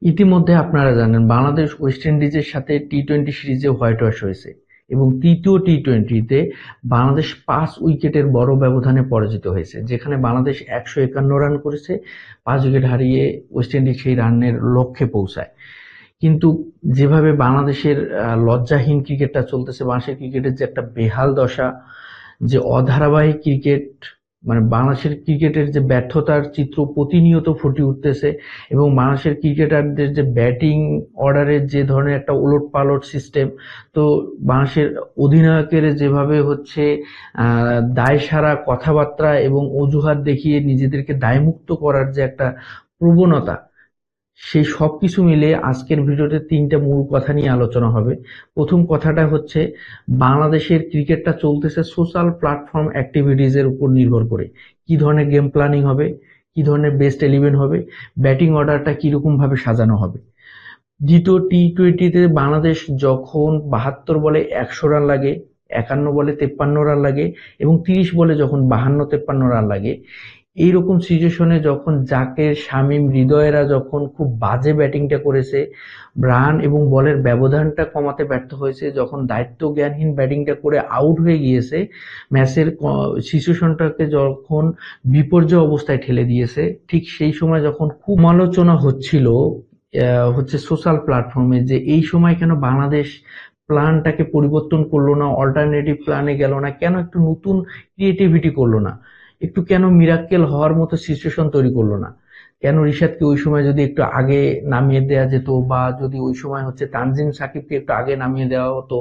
ইতিমধ্যে আপনারা জানেন বাংলাদেশ ওয়েস্ট ইন্ডিজের সাথে টি-20 সিরিজে হোয়াইট ওয়াশ হয়েছে এবং তৃতীয় টি-20তে বাংলাদেশ 5 উইকেটের বড় ব্যবধানে পরাজিত হয়েছে, যেখানে বাংলাদেশ 151 রান করেছে, 5 উইকেট হারিয়ে ওয়েস্ট ইন্ডিজ সেই রানের লক্ষ্যে পৌঁছায়। কিন্তু যেভাবে বাংলাদেশের লজ্জাহীন ক্রিকেটটা চলতেছে, বাংলাদেশের ক্রিকেটের যে একটা বেহাল দশা, যে অধারাবাহিক ক্রিকেট, মানে বাংলাদেশের ক্রিকেটের যে ব্যর্থতার চিত্র প্রতিনিয়ত ফুটে উঠতেছে এবং বাংলাদেশের ক্রিকেটারদের যে ব্যাটিং অর্ডারের যে ধরনের একটা ওলটপালট সিস্টেম, তো বাংলাদেশের অধিনায়কের যেভাবে হচ্ছে দায়সারা কথাবার্তা এবং অজুহাত দেখিয়ে নিজেদেরকে দায়মুক্ত করার যে একটা প্রবণতা, সেই সবকিছু মিলে আজকের ভিডিওতে 3টা মূল কথা নিয়ে আলোচনা হবে। প্রথম কথাটা হচ্ছে বাংলাদেশের ক্রিকেটটা চলতেছে সোশ্যাল প্ল্যাটফর্ম অ্যাক্টিভিটিজ এর উপর নির্ভর করে। কি ধরনের গেম প্ল্যানিং হবে, কি ধরনের বেস্ট 11 হবে, ব্যাটিং অর্ডারটা কিরকম ভাবে সাজানো হবে। দ্বিতীয় টি-20তে বাংলাদেশ যখন 72 বলে 100 রান লাগে, 51 বলে 53 রান লাগে এবং 30 বলে যখন 52-53 রান লাগে, এইরকম সিচুয়েশনে যখন জাকের, শামীম, হৃদয়েরা যখন খুব বাজে ব্যাটিংটা করেছে, রান এবং বলের ব্যবধানটা কমাতে ব্যর্থ হয়েছে, যখন দায়িত্ব জ্ঞানহীন ব্যাটিংটা করে আউট হয়ে গিয়েছে, ম্যাচের সিচুয়েশনটাকে যখন বিপর্যয় অবস্থায় ঠেলে দিয়েছে, ঠিক সেই সময় যখন খুব সমালোচনা হচ্ছিল হচ্ছে সোশ্যাল প্ল্যাটফর্মে, যে এই সময় কেন বাংলাদেশ প্ল্যানটাকে পরিবর্তন করলো না, অল্টারনেটিভ প্ল্যানে গেল না, কেন একটু নতুন ক্রিয়েটিভিটি করলো না, একটু কেন মিরাক্কেল হওয়ার মতো সিচুয়েশন তৈরি করলো না, কেন রিশাদকে ওই সময় যদি একটু আগে নামিয়ে দেওয়া যেত, বা যদি ওই সময় হচ্ছে তানজিম সাকিবকে একটু আগে নামিয়ে দেওয়া হতো,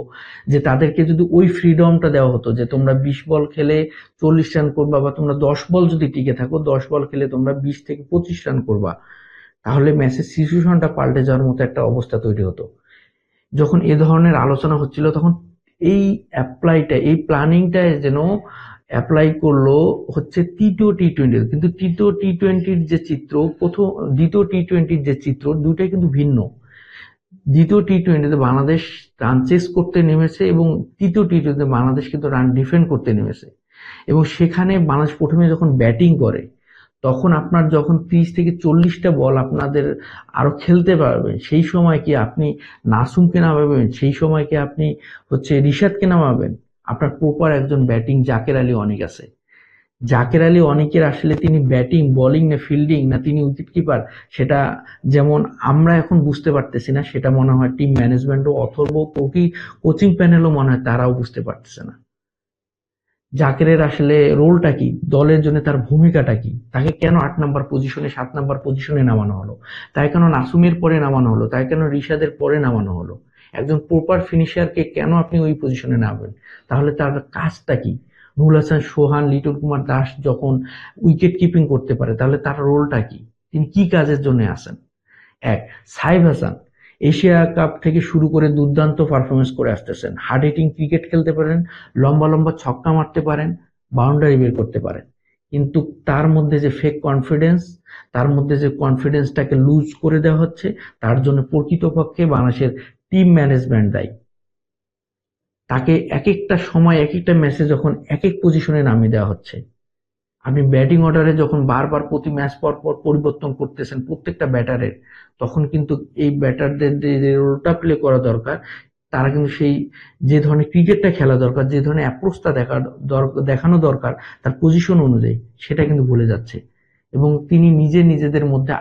যে তাদেরকে যদি ওই ফ্রিডমটা দেওয়া হতো যে তোমরা 20 বল খেলে 40 রান করবা, বা তোমরা 10 বল যদি টিকে থাকো, 10 বল খেলে তোমরা 20 থেকে 25 রান করবা, তাহলে ম্যাচের সিচুয়েশনটা পাল্টে যাওয়ার মতো একটা অবস্থা তৈরি হতো। যখন এ ধরনের আলোচনা হচ্ছিল, তখন এই প্ল্যানিংটা যেন অ্যাপ্লাই করলো হচ্ছে তৃতীয় টি-20, কিন্তু তৃতীয় টি-20র যে চিত্র, দ্বিতীয় টি-20র যে চিত্র, দুটাই কিন্তু ভিন্ন। দ্বিতীয় টি-20তে বাংলাদেশ রান চেস করতে নেমেছে এবং তৃতীয় টি-20তে বাংলাদেশ কিন্তু রান ডিফেন্ড করতে নেমেছে, এবং সেখানে বাংলাদেশ প্রথমে যখন ব্যাটিং করে, তখন আপনার যখন 30 থেকে 40টা বল আপনাদের আরো খেলতে পারবেন, সেই সময় কি আপনি নাসুমকে নামাবেন, সেই সময় কি আপনি হচ্ছে রিশাদকে নামাবেন? আপনার প্রপার একজন ব্যাটিং জাকের আলী অনেক আছে। জাকের আলী অনেকের আসলে তিনি ব্যাটিং, বোলিং না ফিল্ডিং না তিনি উইকেট কিপার, সেটা যেমন আমরা এখন বুঝতে পারতেছি না, সেটা মনে হয় টিম ম্যানেজমেন্টও অথবা কোচিং প্যানেলও মনে হয় তারাও বুঝতে পারতেছে না। জাকেরের আসলে রোলটা কি, দলের জন্য তার ভূমিকাটা কি, তাকে কেন 8 নম্বর পজিশনে, 7 নম্বর পজিশনে নামানো হলো, তাই কেন নাসুমের পরে নামানো হলো, তাই কেন রিশাদের পরে নামানো হলো? একজন প্রপার ফিনিশারকে কেন আপনি ওই পজিশনে নামাবেন? তাহলে তার কাজটা কি? নুরুল হাসান সোহান, লিটন কুমার দাস যখন উইকেট কিপিং করতে পারে, তাহলে তার রোলটা কি, তিনি কি কাজের জন্য আসেন? এক, সাইফ হাসান এশিয়া কাপ থেকে শুরু করে দুর্দান্ত পারফরমেন্স করে আসতেছেন, হার্ড হিটিং ক্রিকেট খেলতে পারেন, লম্বা লম্বা ছক্কা মারতে পারেন, বাউন্ডারি বের করতে পারেন, কিন্তু তার মধ্যে যে ফেক কনফিডেন্স, তার মধ্যে যে কনফিডেন্সটাকে লুজ করে দেওয়া হচ্ছে, তার জন্য প্রকৃতপক্ষে বাংলাদেশের টিম ম্যানেজমেন্ট দায়ী। তাকে এক একটা সময় এক একটা ম্যাচে যখন এক এক পজিশনে নামিয়ে দেওয়া হচ্ছে, আপনি ব্যাটিং অর্ডারে যখন বারবার প্রতি ম্যাচ পর পর পরিবর্তন করতেছেন প্রত্যেকটা ব্যাটারের, তখন কিন্তু এই ব্যাটারদের যে রোলটা প্লে করা দরকার, তারা কিন্তু সেই যে ধরনের ক্রিকেটটা খেলা দরকার, যে ধরনের অ্যাপ্রোচটা দেখানো দরকার তার পজিশন অনুযায়ী, সেটা কিন্তু ভুলে যাচ্ছে, এবং তিনি নিজেদের মধ্যে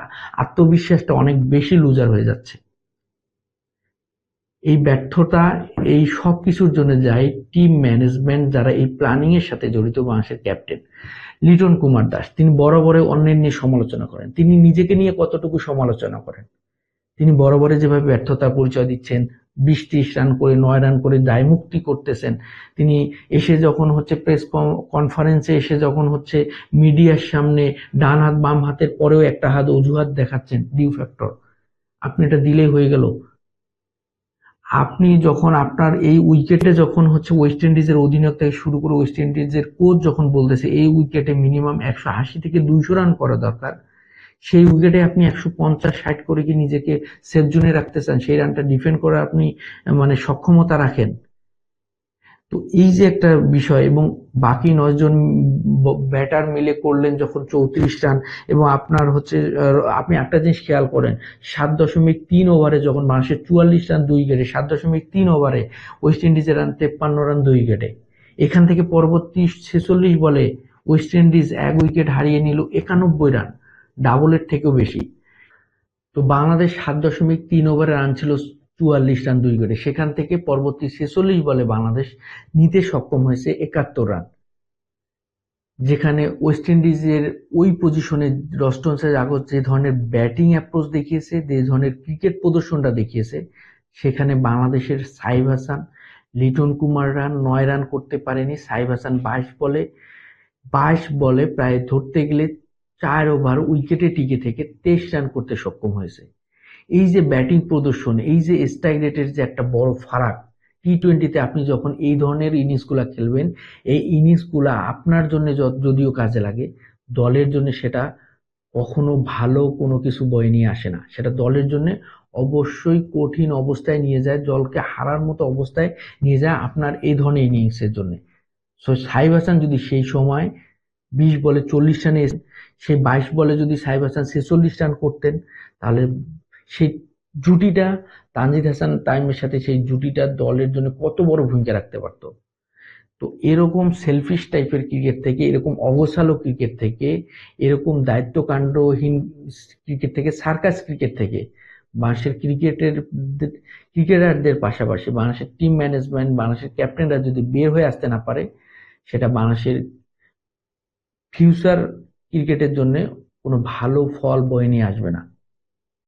আত্মবিশ্বাসটা অনেক বেশি লুজার হয়ে যাচ্ছে। এই ব্যর্থতা, এই সব কিছুর জন্য যায় টিম ম্যানেজমেন্ট, যারা এই প্ল্যানিং এর সাথে জড়িত। বাংলাদেশের ক্যাপ্টেন লিটন কুমার দাস, তিনি বরাবরই অন্যের নিয়ে সমালোচনা করেন, তিনি নিজেকে নিয়ে কতটুকু সমালোচনা করেন? তিনি বরাবরই যেভাবে ব্যর্থতার পরিচয় দিচ্ছেন, 20-30 রান করে 9 রান করে দায়মুক্তি করতেছেন, তিনি এসে যখন হচ্ছে প্রেস কনফারেন্সে এসে যখন হচ্ছে মিডিয়ার সামনে ডান হাত বাম হাতের পরেও একটা হাত অজুহাত দেখাচ্ছেন, ডিউ ফ্যাক্টর, আপনি এটা দিলেই হয়ে গেল। আপনি যখন আপনার এই উইকেটে যখন হচ্ছে ওয়েস্ট ইন্ডিজের অধিনায়ক থেকে শুরু করে ওয়েস্ট ইন্ডিজের কোচ যখন বলতেছে এই উইকেটে মিনিমাম 180 থেকে 200 রান করা দরকার, সেই উইকেটে আপনি 150-60 করে কি নিজেকে সেফ জোনে রাখতে চান, সেই রানটা ডিফেন্ড করে আপনি মানে সক্ষমতা রাখেন, তো এই যে একটা বিষয়, এবং বাকি 9 জন ব্যাটার মিলে করলেন যখন 34 রান, এবং আপনার হচ্ছে আপনি একটা জিনিস খেয়াল করেন, 7.3 ওভারে যখন মানুষের 44 রান 2 উইকেটে, 7.3 ওভারে ওয়েস্ট ইন্ডিজের রান 53 রান 2 উইকেটে। এখান থেকে পরবর্তী 46 বলে ওয়েস্ট ইন্ডিজ 1 উইকেট হারিয়ে নিল 91 রান, ডাবলের থেকেও বেশি। তো বাংলাদেশ 7.3 ওভারে রান ছিল 44 রান 2 উইকেটে, সেখান থেকে পরবর্তী 46 বলে বাংলাদেশ নিতে সক্ষম হয়েছে 71 রান, যেখানে ওয়েস্ট ইন্ডিজের ওই পজিশনে রস্টন জাগর যে ধরনের ব্যাটিং অ্যাপ্রোচ দেখিয়েছে, যে ধরনের ক্রিকেট প্রদর্শনটা দেখিয়েছে, সেখানে বাংলাদেশের সাইফ হাসান, লিটন কুমাররা 9 রান করতে পারেনি। সাইফ হাসান 22 বলে প্রায় ধরতে গেলে 4 ওভার উইকেটে টিকে থেকে 23 রান করতে সক্ষম হয়েছে। এই যে ব্যাটিং প্রদর্শন, এই যে স্ট্রাইক রেটের যে একটা বড় ফারাক, টি-20তে আপনি যখন এই ধরনের ইনিংসগুলা খেলবেন, এই ইনিংসগুলা আপনার জন্য যদিও কাজে লাগে, দলের জন্য সেটা কখনো ভালো কোনো কিছু বয়ে নিয়ে আসে না। সেটা দলের জন্য অবশ্যই কঠিন অবস্থায় নিয়ে যায়, দলকে হারার মতো অবস্থায় নিয়ে যায় আপনার এই ধরনের ইনিংসের জন্য। সো সাইফ হাসান যদি সেই সময় 20 বলে 40 রানে, সেই 22 বলে যদি সাইফ হাসান 46 রান করতেন, তাহলে সেই জুটিটা, তানজিদ হাসান তামিমের সাথে সেই জুটিটা দলের জন্য কত বড় ভূমিকা রাখতে পারতো। তো এরকম সেলফিশ টাইপের ক্রিকেট থেকে, এরকম অগোছালো ক্রিকেট থেকে, এরকম দায়িত্বকাণ্ডহীন ক্রিকেট থেকে, সার্কাস ক্রিকেট থেকে বাংলাদেশের ক্রিকেটারদের পাশাপাশি বাংলাদেশের টিম ম্যানেজমেন্ট, বাংলাদেশের ক্যাপ্টেনরা যদি বের হয়ে আসতে না পারে, সেটা বাংলাদেশের ফিউচার ক্রিকেটের জন্য কোনো ভালো ফল বয়ে নিয়ে আসবে না।